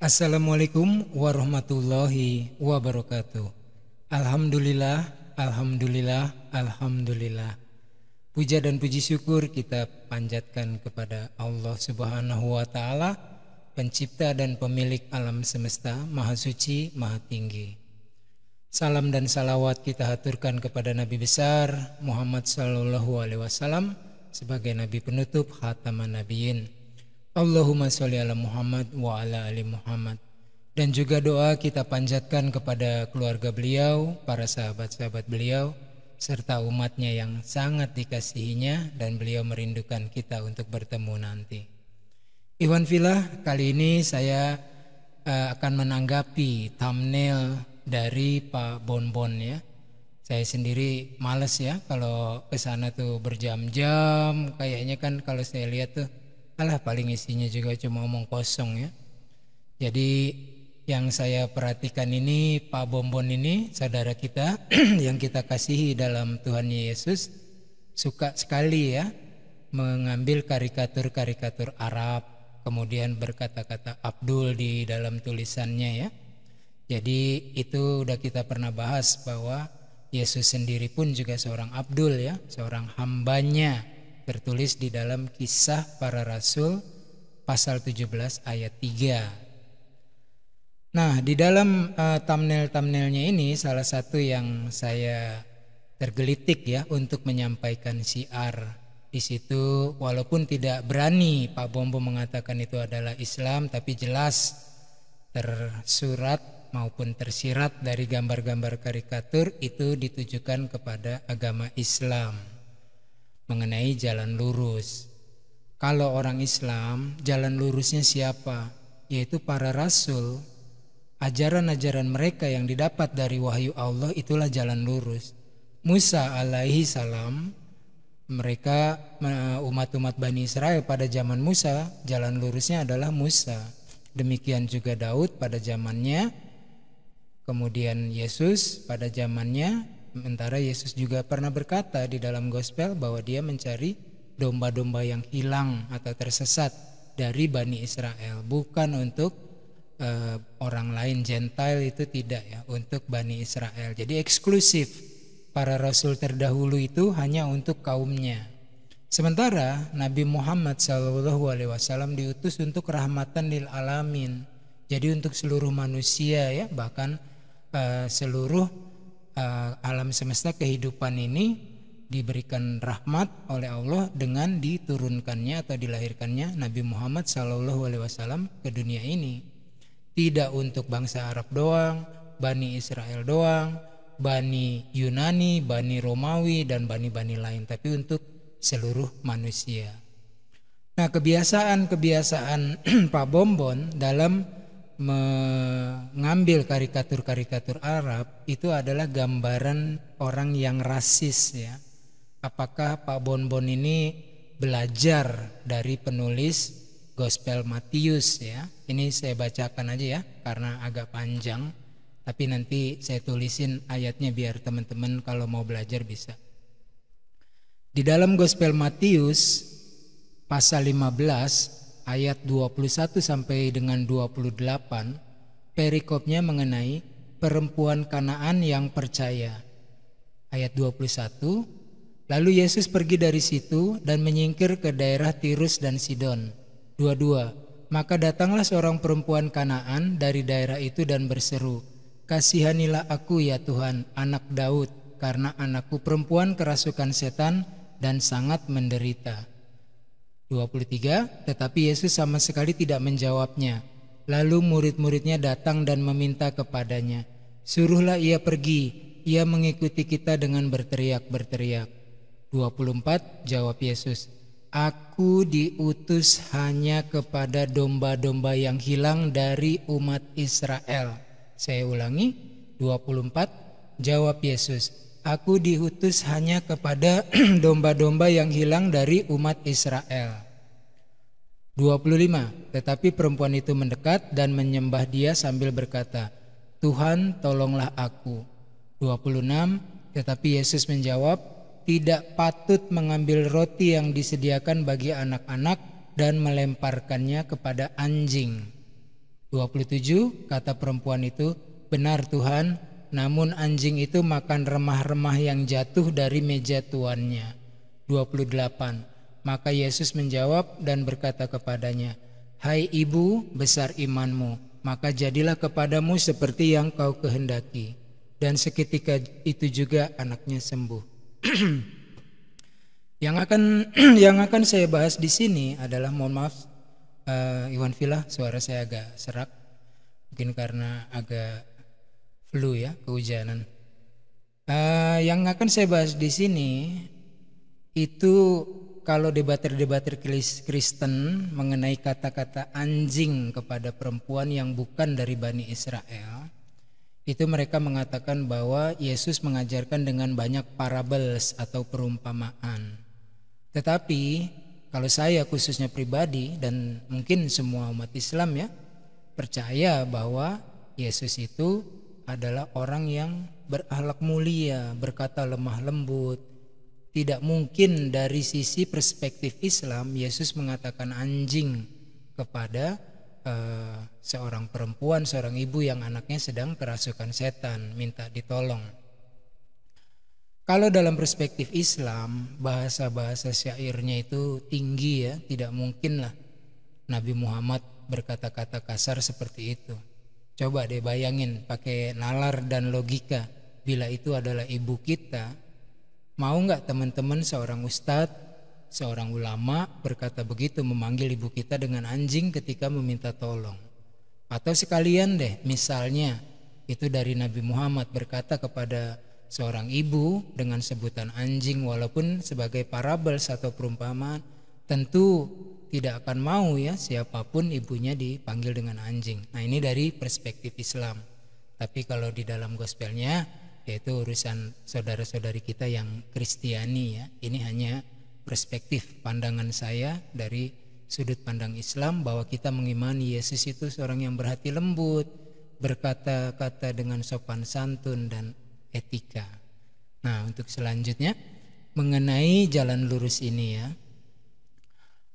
Assalamualaikum warahmatullahi wabarakatuh. Alhamdulillah, alhamdulillah, alhamdulillah. Puja dan puji syukur kita panjatkan kepada Allah Subhanahu wa taala, pencipta dan pemilik alam semesta, Maha Suci, Maha Tinggi. Salam dan salawat kita haturkan kepada Nabi besar Muhammad sallallahu alaihi wasallam sebagai nabi penutup khataman nabiyyin. Allahumma sholli ala Muhammad wa ala ali Muhammad. Dan juga doa kita panjatkan kepada keluarga beliau, para sahabat-sahabat beliau, serta umatnya yang sangat dikasihinya dan beliau merindukan kita untuk bertemu nanti. Ikhwan fillah, kali ini saya akan menanggapi thumbnail dari Pak Bonbon ya. Saya sendiri males ya kalau kesana tuh berjam-jam, kayaknya kan kalau saya lihat tuh alah paling isinya juga cuma omong kosong ya. Jadi yang saya perhatikan ini Pak Bonbon ini saudara kita yang kita kasihi dalam Tuhan Yesus suka sekali ya mengambil karikatur-karikatur Arab, kemudian berkata-kata Abdul di dalam tulisannya ya. Jadi itu udah kita pernah bahas bahwa Yesus sendiri pun juga seorang Abdul ya, seorang hambanya, tertulis di dalam Kisah Para Rasul pasal 17 ayat 3. Nah, di dalam thumbnail-thumbnailnya ini salah satu yang saya tergelitik ya untuk menyampaikan syiar. Di situ walaupun tidak berani Pak Bombo mengatakan itu adalah Islam, tapi jelas tersurat maupun tersirat dari gambar-gambar karikatur itu ditujukan kepada agama Islam mengenai jalan lurus. Kalau orang Islam, jalan lurusnya siapa? Yaitu para rasul. Ajaran-ajaran mereka yang didapat dari wahyu Allah itulah jalan lurus. Musa alaihi salam, mereka umat-umat Bani Israel pada zaman Musa, jalan lurusnya adalah Musa. Demikian juga Daud pada zamannya, kemudian Yesus pada zamannya. Sementara Yesus juga pernah berkata di dalam gospel bahwa dia mencari domba-domba yang hilang atau tersesat dari Bani Israel, bukan untuk orang lain, Gentile itu tidak ya, untuk Bani Israel. Jadi eksklusif, para rasul terdahulu itu hanya untuk kaumnya. Sementara Nabi Muhammad SAW diutus untuk rahmatan lil alamin, jadi untuk seluruh manusia ya, bahkan seluruh alam semesta kehidupan ini diberikan rahmat oleh Allah dengan diturunkannya atau dilahirkannya Nabi Muhammad SAW ke dunia ini. Tidak untuk bangsa Arab doang, Bani Israel doang, Bani Yunani, Bani Romawi dan bani-bani lain, tapi untuk seluruh manusia. Nah, kebiasaan Pak Bonbon dalam mengambil karikatur-karikatur Arab itu adalah gambaran orang yang rasis ya. Apakah Pak Bonbon ini belajar dari penulis Gospel Matius ya? Ini saya bacakan aja ya karena agak panjang, tapi nanti saya tulisin ayatnya biar teman-teman kalau mau belajar bisa. Di dalam Gospel Matius pasal 15 ayat 21 sampai dengan 28, perikopnya mengenai perempuan Kanaan yang percaya. Ayat 21, lalu Yesus pergi dari situ dan menyingkir ke daerah Tirus dan Sidon. 22, maka datanglah seorang perempuan Kanaan dari daerah itu dan berseru, kasihanilah aku ya Tuhan, anak Daud, karena anakku perempuan kerasukan setan dan sangat menderita. 23, tetapi Yesus sama sekali tidak menjawabnya. Lalu murid-muridnya datang dan meminta kepadanya, suruhlah ia pergi, ia mengikuti kita dengan berteriak-berteriak. 24, jawab Yesus, aku diutus hanya kepada domba-domba yang hilang dari umat Israel. Saya ulangi, 24, jawab Yesus, aku diutus hanya kepada domba-domba yang hilang dari umat Israel. 25, tetapi perempuan itu mendekat dan menyembah dia sambil berkata, Tuhan tolonglah aku. 26, tetapi Yesus menjawab, tidak patut mengambil roti yang disediakan bagi anak-anak dan melemparkannya kepada anjing. 27, kata perempuan itu, benar Tuhan, namun anjing itu makan remah-remah yang jatuh dari meja tuannya. 28, maka Yesus menjawab dan berkata kepadanya, hai ibu, besar imanmu, maka jadilah kepadamu seperti yang kau kehendaki. Dan seketika itu juga anaknya sembuh. Yang akan saya bahas di sini adalah, mohon maaf Iwan Villa, suara saya agak serak, mungkin karena agak flu ya, kehujanan. Yang akan saya bahas di sini itu kalau debater-debater Kristen mengenai kata-kata anjing kepada perempuan yang bukan dari Bani Israel, itu mereka mengatakan bahwa Yesus mengajarkan dengan banyak parables atau perumpamaan. Tetapi kalau saya khususnya pribadi dan mungkin semua umat Islam ya, percaya bahwa Yesus itu adalah orang yang berakhlak mulia, berkata lemah lembut. Tidak mungkin dari sisi perspektif Islam Yesus mengatakan anjing kepada seorang perempuan, seorang ibu yang anaknya sedang kerasukan setan, minta ditolong. Kalau dalam perspektif Islam, bahasa-bahasa syairnya itu tinggi ya, tidak mungkin lah Nabi Muhammad berkata-kata kasar seperti itu. Coba deh bayangin pakai nalar dan logika, bila itu adalah ibu kita, mau nggak teman-teman seorang ustadz, seorang ulama berkata begitu, memanggil ibu kita dengan anjing ketika meminta tolong? Atau sekalian deh, misalnya itu dari Nabi Muhammad berkata kepada seorang ibu dengan sebutan anjing, walaupun sebagai parabel atau perumpamaan, tentu tidak akan mau ya siapapun ibunya dipanggil dengan anjing. Nah, ini dari perspektif Islam. Tapi kalau di dalam gospelnya, yaitu urusan saudara-saudari kita yang Kristiani ya, ini hanya perspektif pandangan saya dari sudut pandang Islam, bahwa kita mengimani Yesus itu seorang yang berhati lembut, berkata-kata dengan sopan santun dan etika. Nah, untuk selanjutnya mengenai jalan lurus ini ya,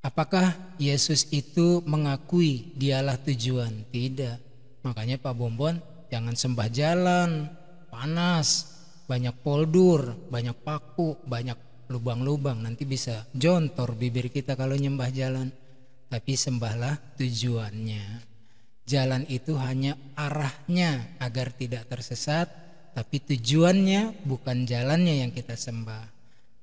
apakah Yesus itu mengakui dialah tujuan? Tidak. Makanya Pak Bombon, jangan sembah jalan, panas, banyak poldur, banyak paku, banyak lubang-lubang, nanti bisa jontor bibir kita kalau nyembah jalan. Tapi sembahlah tujuannya. Jalan itu hanya arahnya agar tidak tersesat, tapi tujuannya bukan jalannya yang kita sembah.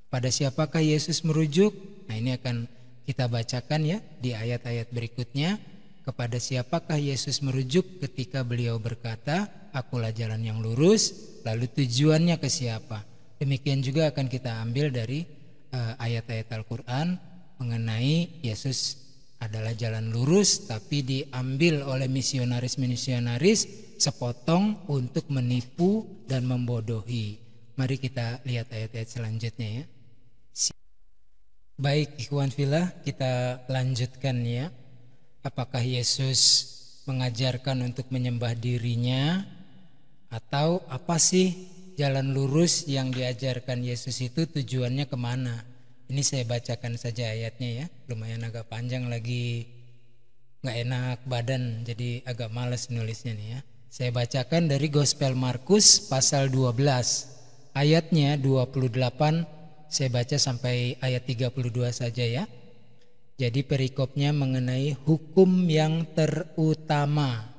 Pada siapakah Yesus merujuk? Nah, ini akan kita bacakan ya di ayat-ayat berikutnya. Kepada siapakah Yesus merujuk ketika beliau berkata, akulah jalan yang lurus, lalu tujuannya ke siapa? Demikian juga akan kita ambil dari ayat-ayat Al-Quran mengenai Yesus adalah jalan lurus, tapi diambil oleh misionaris-misionaris sepotong untuk menipu dan membodohi. Mari kita lihat ayat-ayat selanjutnya ya. Baik ikhwan fillah, kita lanjutkan ya. Apakah Yesus mengajarkan untuk menyembah dirinya, atau apa sih jalan lurus yang diajarkan Yesus itu, tujuannya kemana? Ini saya bacakan saja ayatnya ya, lumayan agak panjang, lagi gak enak badan jadi agak males nulisnya nih ya. Saya bacakan dari Gospel Markus pasal 12 ayatnya 28, saya baca sampai ayat 32 saja ya. Jadi perikopnya mengenai hukum yang terutama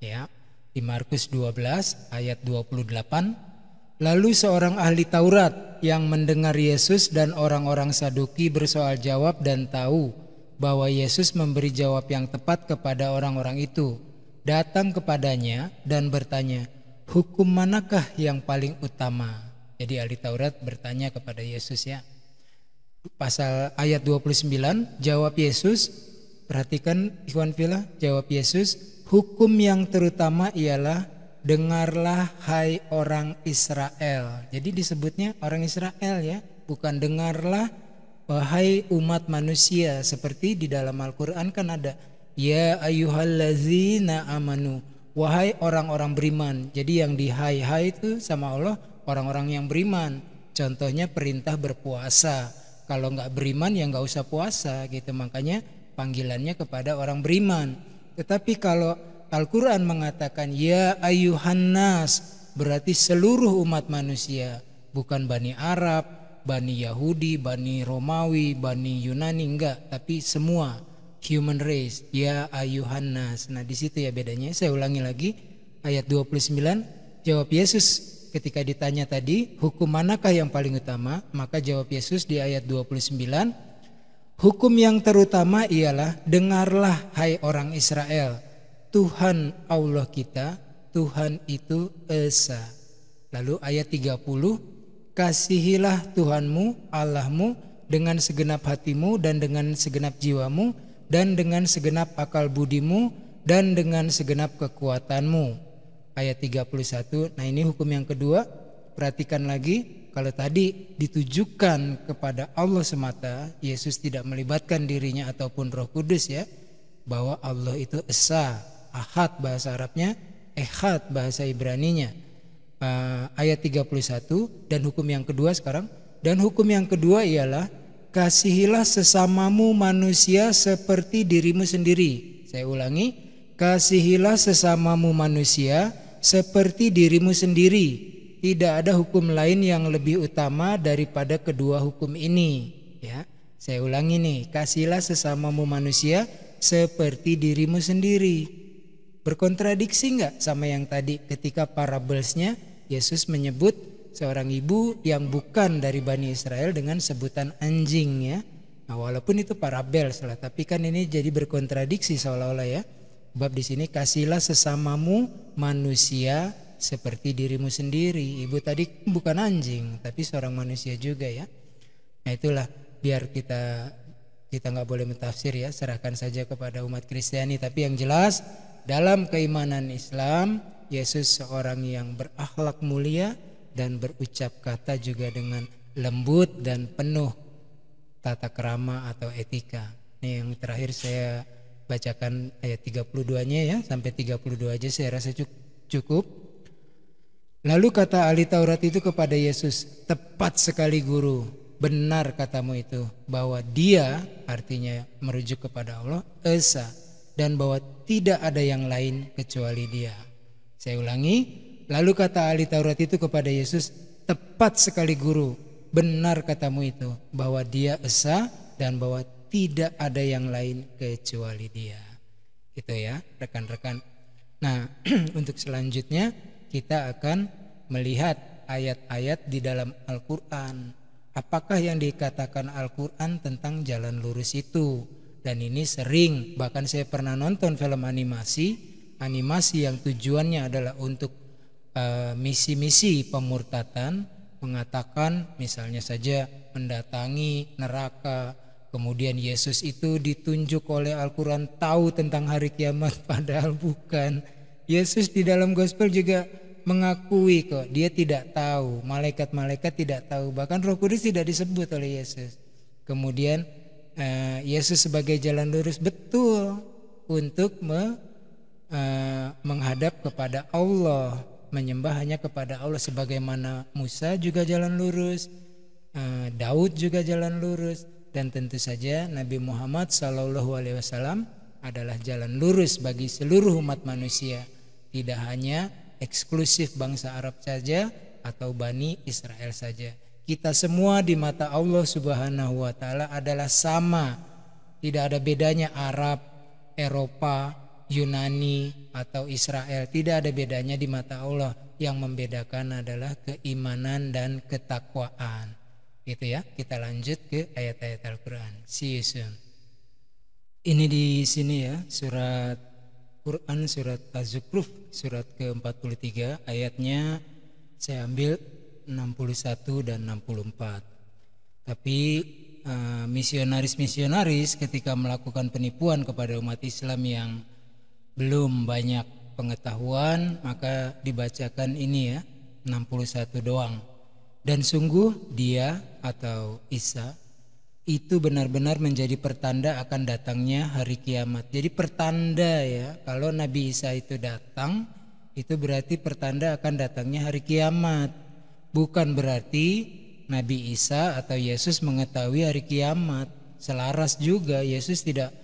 ya. Di Markus 12 ayat 28, lalu seorang ahli Taurat yang mendengar Yesus dan orang-orang Saduki bersoal jawab dan tahu bahwa Yesus memberi jawab yang tepat kepada orang-orang itu, datang kepadanya dan bertanya, hukum manakah yang paling utama? Jadi ahli Taurat bertanya kepada Yesus ya. Pasal ayat 29, jawab Yesus, perhatikan ikhwan fillah, jawab Yesus, hukum yang terutama ialah dengarlah hai orang Israel. Jadi disebutnya orang Israel ya, bukan dengarlah wahai umat manusia, seperti di dalam Al-Quran kan ada ya ayyuhallazina amanu, wahai orang-orang beriman. Jadi yang di hai itu sama Allah orang-orang yang beriman. Contohnya perintah berpuasa. Kalau nggak beriman ya nggak usah puasa gitu. Makanya panggilannya kepada orang beriman. Tetapi kalau Al-Quran mengatakan ya ayuhan nas, berarti seluruh umat manusia, bukan Bani Arab, Bani Yahudi, Bani Romawi, Bani Yunani, enggak, tapi semua human race, ya ayuhan nas. Nah di situ ya bedanya. Saya ulangi lagi ayat 29, jawab Yesus ketika ditanya tadi hukum manakah yang paling utama, maka jawab Yesus di ayat 29, hukum yang terutama ialah dengarlah hai orang Israel, Tuhan Allah kita, Tuhan itu Esa. Lalu ayat 30, kasihilah Tuhanmu Allahmu dengan segenap hatimu dan dengan segenap jiwamu dan dengan segenap akal budimu dan dengan segenap kekuatanmu. Ayat 31, nah ini hukum yang kedua. Perhatikan lagi, kalau tadi ditujukan kepada Allah semata, Yesus tidak melibatkan dirinya ataupun Roh Kudus ya, bahwa Allah itu Esa, Ahad bahasa Arabnya, Ehad bahasa Ibraninya. Ayat 31, dan hukum yang kedua sekarang, dan hukum yang kedua ialah kasihilah sesamamu manusia seperti dirimu sendiri. Saya ulangi, kasihilah sesamamu manusia seperti dirimu sendiri. Tidak ada hukum lain yang lebih utama daripada kedua hukum ini. Ya, saya ulangi nih, kasihilah sesamamu manusia seperti dirimu sendiri. Berkontradiksi nggak sama yang tadi ketika parablesnya Yesus menyebut seorang ibu yang bukan dari Bani Israel dengan sebutan anjing ya. Nah, walaupun itu parabel salah, tapi kan ini jadi berkontradiksi seolah-olah ya. Sebab di sini kasihilah sesamamu manusia seperti dirimu sendiri. Ibu tadi bukan anjing tapi seorang manusia juga ya. Nah itulah, biar kita nggak boleh mentafsir ya, serahkan saja kepada umat Kristiani. Tapi yang jelas dalam keimanan Islam, Yesus seorang yang berakhlak mulia dan berucap kata juga dengan lembut dan penuh tata krama atau etika. Ini yang terakhir saya bacakan ayat 32-nya ya, sampai 32 aja saya rasa cukup. Lalu kata ahli Taurat itu kepada Yesus, tepat sekali guru, benar katamu itu, bahwa dia, artinya merujuk kepada Allah, Esa, dan bahwa tidak ada yang lain kecuali dia. Saya ulangi, lalu kata ahli Taurat itu kepada Yesus, tepat sekali guru, benar katamu itu, bahwa dia Esa dan bahwa tidak ada yang lain kecuali dia. Itu ya rekan-rekan. Nah untuk selanjutnya kita akan melihat ayat-ayat di dalam Al-Quran. Apakah yang dikatakan Al-Quran tentang jalan lurus itu? Dan ini sering, bahkan saya pernah nonton film animasi yang tujuannya adalah untuk misi-misi pemurtatan, mengatakan misalnya saja mendatangi neraka. Kemudian Yesus itu ditunjuk oleh Al-Quran tahu tentang hari kiamat, padahal bukan. Yesus di dalam gospel juga mengakui kok dia tidak tahu, malaikat-malaikat tidak tahu, bahkan Roh Kudus tidak disebut oleh Yesus. Kemudian Yesus sebagai jalan lurus betul untuk menghadap kepada Allah, menyembah hanya kepada Allah, sebagaimana Musa juga jalan lurus, Daud juga jalan lurus, dan tentu saja Nabi Muhammad SAW adalah jalan lurus bagi seluruh umat manusia, tidak hanya eksklusif bangsa Arab saja atau Bani Israel saja. Kita semua di mata Allah Subhanahu wa taala adalah sama. Tidak ada bedanya Arab, Eropa, Yunani atau Israel. Tidak ada bedanya di mata Allah. Yang membedakan adalah keimanan dan ketakwaan. Gitu ya. Kita lanjut ke ayat-ayat Al-Qur'an. See you soon. Ini di sini ya, surat Quran surat Az-Zukhruf surat ke-43 ayatnya saya ambil 61 dan 64. Tapi misionaris ketika melakukan penipuan kepada umat Islam yang belum banyak pengetahuan, maka dibacakan ini ya 61 doang. Dan sungguh dia atau Isa itu benar-benar menjadi pertanda akan datangnya hari kiamat. Jadi pertanda ya, kalau Nabi Isa itu datang, itu berarti pertanda akan datangnya hari kiamat. Bukan berarti Nabi Isa atau Yesus mengetahui hari kiamat. Selaras juga, Yesus tidak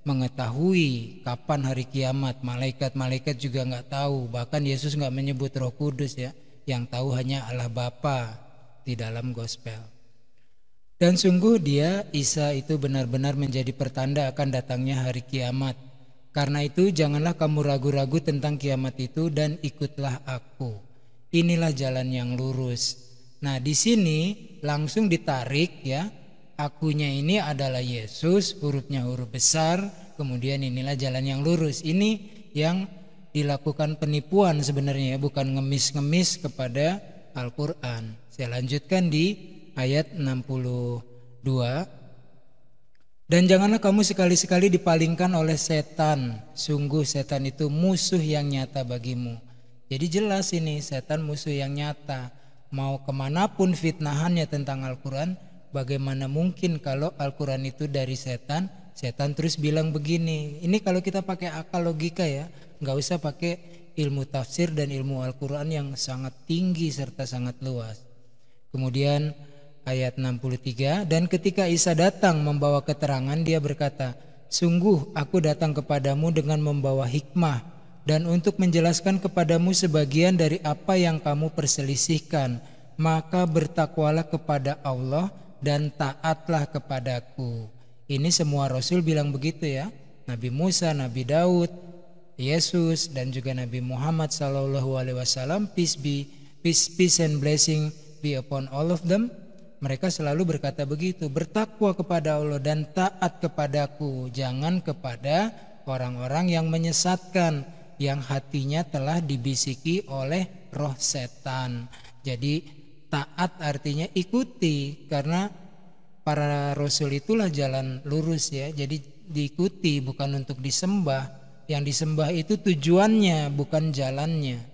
mengetahui kapan hari kiamat. Malaikat-malaikat juga nggak tahu. Bahkan Yesus nggak menyebut Roh Kudus ya. Yang tahu hanya Allah Bapa di dalam gospel. Dan sungguh Isa itu benar-benar menjadi pertanda akan datangnya hari kiamat. Karena itu janganlah kamu ragu-ragu tentang kiamat itu dan ikutlah aku. Inilah jalan yang lurus. Nah, di sini langsung ditarik ya. Akunya ini adalah Yesus, hurufnya huruf besar, kemudian inilah jalan yang lurus. Ini yang dilakukan penipuan sebenarnya, bukan ngemis-ngemis kepada Al-Quran. Saya lanjutkan di ayat 62. Dan janganlah kamu sekali-sekali dipalingkan oleh setan. Sungguh setan itu musuh yang nyata bagimu. Jadi jelas ini setan musuh yang nyata. Mau kemanapun fitnahannya tentang Al-Quran, bagaimana mungkin kalau Al-Quran itu dari setan, setan terus bilang begini. Ini kalau kita pakai akal logika ya, nggak usah pakai ilmu tafsir dan ilmu Al-Quran yang sangat tinggi serta sangat luas. Kemudian ayat 63, dan ketika Isa datang membawa keterangan, dia berkata, sungguh aku datang kepadamu dengan membawa hikmah dan untuk menjelaskan kepadamu sebagian dari apa yang kamu perselisihkan. Maka bertakwalah kepada Allah dan taatlah kepadaku. Ini semua Rasul bilang begitu ya. Nabi Musa, Nabi Daud, Yesus dan juga Nabi Muhammad SAW, peace and blessing be upon all of them. Mereka selalu berkata begitu, bertakwa kepada Allah dan taat kepadaku, jangan kepada orang-orang yang menyesatkan, yang hatinya telah dibisiki oleh roh setan. Jadi taat artinya ikuti, karena para rasul itulah jalan lurus ya. Jadi diikuti bukan untuk disembah. Yang disembah itu tujuannya bukan jalannya.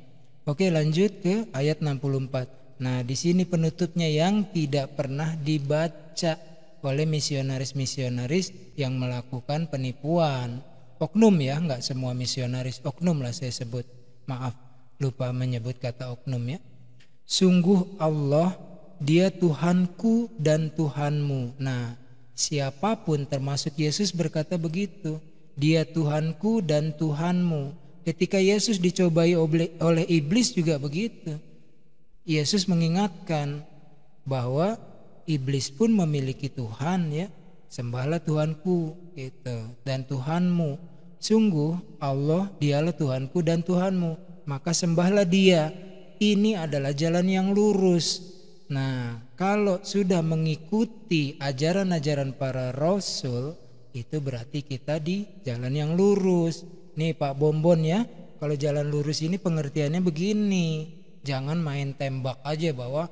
Oke, lanjut ke ayat 64. Nah, di sini penutupnya yang tidak pernah dibaca oleh misionaris-misionaris yang melakukan penipuan. Oknum ya, enggak semua misionaris, oknum lah saya sebut. Maaf, lupa menyebut kata oknum ya. Sungguh Allah, dia Tuhanku dan Tuhanmu. Nah, siapapun termasuk Yesus berkata begitu. Dia Tuhanku dan Tuhanmu. Ketika Yesus dicobai oleh iblis juga begitu. Yesus mengingatkan bahwa iblis pun memiliki Tuhan ya. Sembahlah Tuhanku gitu, dan Tuhanmu. Sungguh Allah, dialah Tuhanku dan Tuhanmu. Maka sembahlah dia. Ini adalah jalan yang lurus. Nah, kalau sudah mengikuti ajaran-ajaran para rasul, itu berarti kita di jalan yang lurus. Nih Pak Bombon ya, kalau jalan lurus ini pengertiannya begini. Jangan main tembak aja bahwa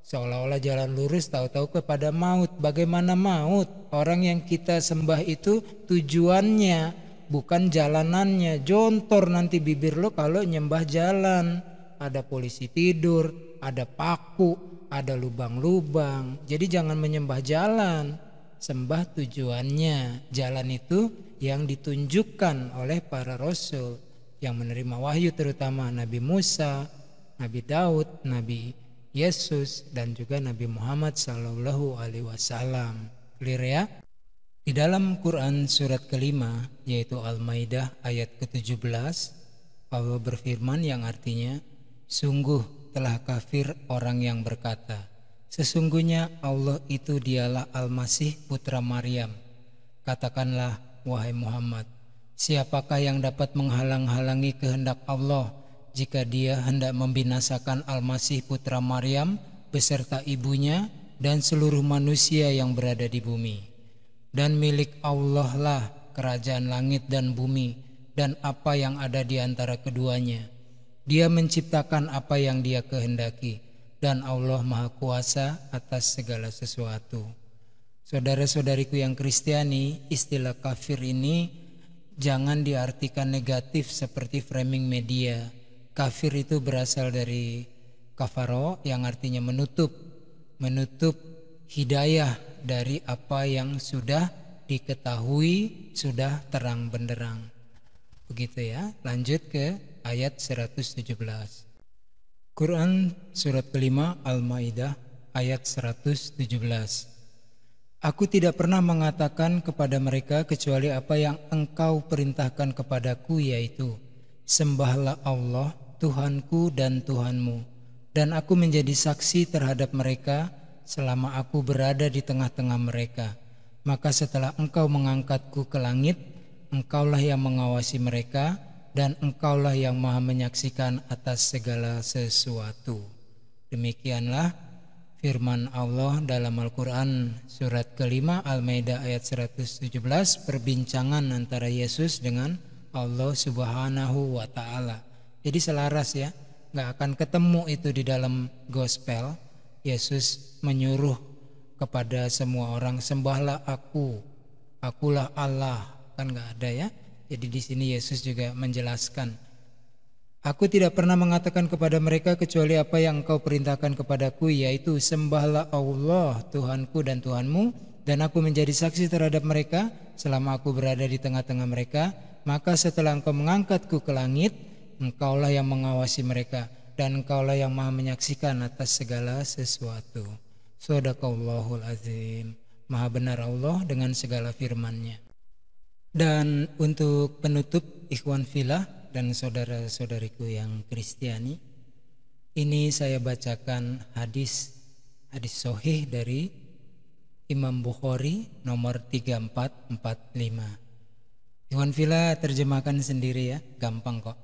seolah-olah jalan lurus tahu-tahu kepada maut. Bagaimana maut? Orang yang kita sembah itu tujuannya, bukan jalanannya. Jontor nanti bibir lo kalau nyembah jalan. Ada polisi tidur, ada paku, ada lubang-lubang. Jadi jangan menyembah jalan, sembah tujuannya. Jalan itu yang ditunjukkan oleh para rasul yang menerima wahyu, terutama Nabi Musa, Nabi Daud, Nabi Yesus dan juga Nabi Muhammad SAW. Clear ya? Di dalam Quran surat kelima yaitu Al-Maidah ayat ke-17, Allah berfirman yang artinya, sungguh telah kafir orang yang berkata, sesungguhnya Allah itu dialah Al-Masih putra Maryam. Katakanlah wahai Muhammad, siapakah yang dapat menghalang-halangi kehendak Allah jika dia hendak membinasakan Al-Masih putra Maryam beserta ibunya dan seluruh manusia yang berada di bumi. Dan milik Allah lah kerajaan langit dan bumi dan apa yang ada di antara keduanya. Dia menciptakan apa yang dia kehendaki dan Allah Maha Kuasa atas segala sesuatu. Saudara-saudariku yang Kristiani, istilah kafir ini jangan diartikan negatif seperti framing media. Kafir itu berasal dari kafaro yang artinya menutup hidayah dari apa yang sudah diketahui, sudah terang benderang. Begitu ya. Lanjut ke ayat 117. Quran surat kelima Al-Maidah ayat 117. Aku tidak pernah mengatakan kepada mereka kecuali apa yang engkau perintahkan kepadaku, yaitu sembahlah Allah, Tuhanku dan Tuhanmu. Dan aku menjadi saksi terhadap mereka selama aku berada di tengah-tengah mereka. Maka setelah engkau mengangkatku ke langit, engkaulah yang mengawasi mereka, dan engkaulah yang maha menyaksikan atas segala sesuatu. Demikianlah firman Allah dalam Al-Quran surat kelima Al-Maidah ayat 117, perbincangan antara Yesus dengan Allah Subhanahu wa Ta'ala. Jadi selaras ya, gak akan ketemu itu di dalam gospel. Yesus menyuruh kepada semua orang, sembahlah aku, akulah Allah, kan gak ada ya. Jadi di sini Yesus juga menjelaskan, aku tidak pernah mengatakan kepada mereka kecuali apa yang engkau perintahkan kepadaku, yaitu sembahlah Allah, Tuhanku dan Tuhanmu. Dan aku menjadi saksi terhadap mereka selama aku berada di tengah-tengah mereka. Maka setelah engkau mengangkatku ke langit, engkaulah yang mengawasi mereka, dan engkaulah yang maha menyaksikan atas segala sesuatu. Shadaqallahul azim. Maha benar Allah dengan segala firman-Nya. Dan untuk penutup, ikhwan fillah dan saudara-saudariku yang Kristiani, ini saya bacakan hadis sahih dari Imam Bukhari nomor 3445. Ikhwan fillah, terjemahkan sendiri ya, gampang kok.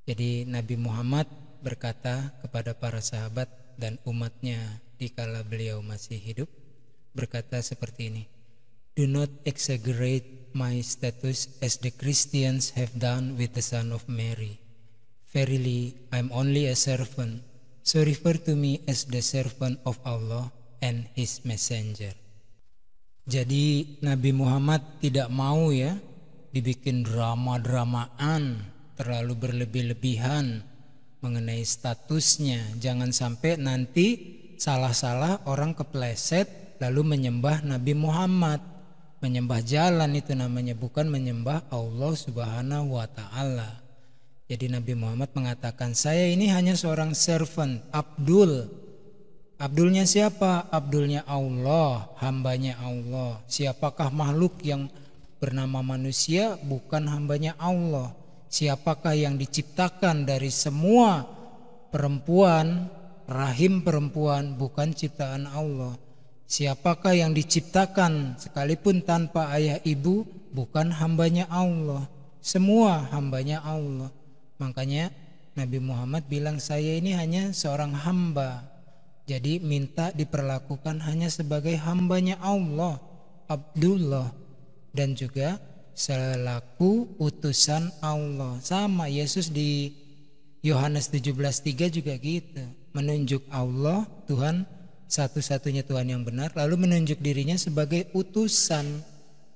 Jadi Nabi Muhammad berkata kepada para sahabat dan umatnya dikala beliau masih hidup, berkata seperti ini, "Do not exaggerate my status as the Christians have done with the son of Mary. Verily, I am only a servant, so refer to me as the servant of Allah and his messenger." Jadi Nabi Muhammad tidak mau ya dibikin drama-dramaan, terlalu berlebih-lebihan mengenai statusnya. Jangan sampai nanti salah-salah orang kepleset lalu menyembah Nabi Muhammad. Menyembah jalan itu namanya, bukan menyembah Allah Subhanahu wa Ta'ala. Jadi Nabi Muhammad mengatakan, saya ini hanya seorang servant, Abdul. Abdulnya siapa? Abdulnya Allah, hambanya Allah. Siapakah makhluk yang bernama manusia bukan hambanya Allah? Siapakah yang diciptakan dari semua perempuan, rahim perempuan bukan ciptaan Allah? Siapakah yang diciptakan sekalipun tanpa ayah ibu bukan hambanya Allah? Semua hambanya Allah. Makanya Nabi Muhammad bilang, saya ini hanya seorang hamba. Jadi minta diperlakukan hanya sebagai hambanya Allah, Abdullah, dan juga selaku utusan Allah. Sama Yesus di Yohanes 17:3 juga gitu, menunjuk Allah Tuhan, satu-satunya Tuhan yang benar, lalu menunjuk dirinya sebagai utusan.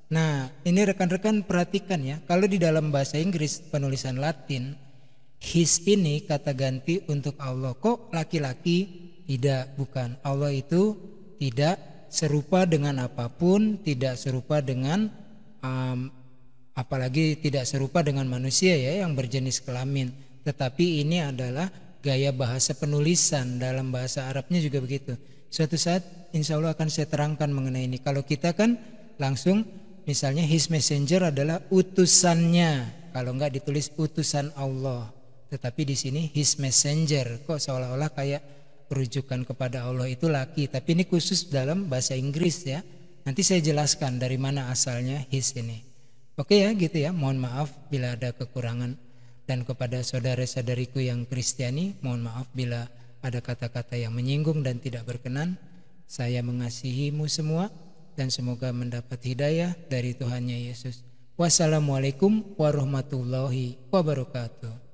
Nah, ini rekan-rekan perhatikan ya, kalau di dalam bahasa Inggris penulisan Latin, his ini kata ganti untuk Allah. Kok laki-laki? Tidak, bukan. Allah itu tidak serupa dengan apapun, tidak serupa dengan apalagi tidak serupa dengan manusia ya yang berjenis kelamin. Tetapi ini adalah gaya bahasa penulisan, dalam bahasa Arabnya juga begitu. Suatu saat insya Allah akan saya terangkan mengenai ini. Kalau kita kan langsung misalnya his messenger adalah utusannya, kalau enggak ditulis utusan Allah. Tetapi di sini his messenger, kok seolah-olah kayak rujukan kepada Allah itu laki. Tapi ini khusus dalam bahasa Inggris ya. Nanti saya jelaskan dari mana asalnya his ini. Oke ya gitu ya, mohon maaf bila ada kekurangan. Dan kepada saudara-saudariku yang Kristiani, mohon maaf bila ada kata-kata yang menyinggung dan tidak berkenan. Saya mengasihimu semua dan semoga mendapat hidayah dari Tuhannya Yesus. Wassalamualaikum warahmatullahi wabarakatuh.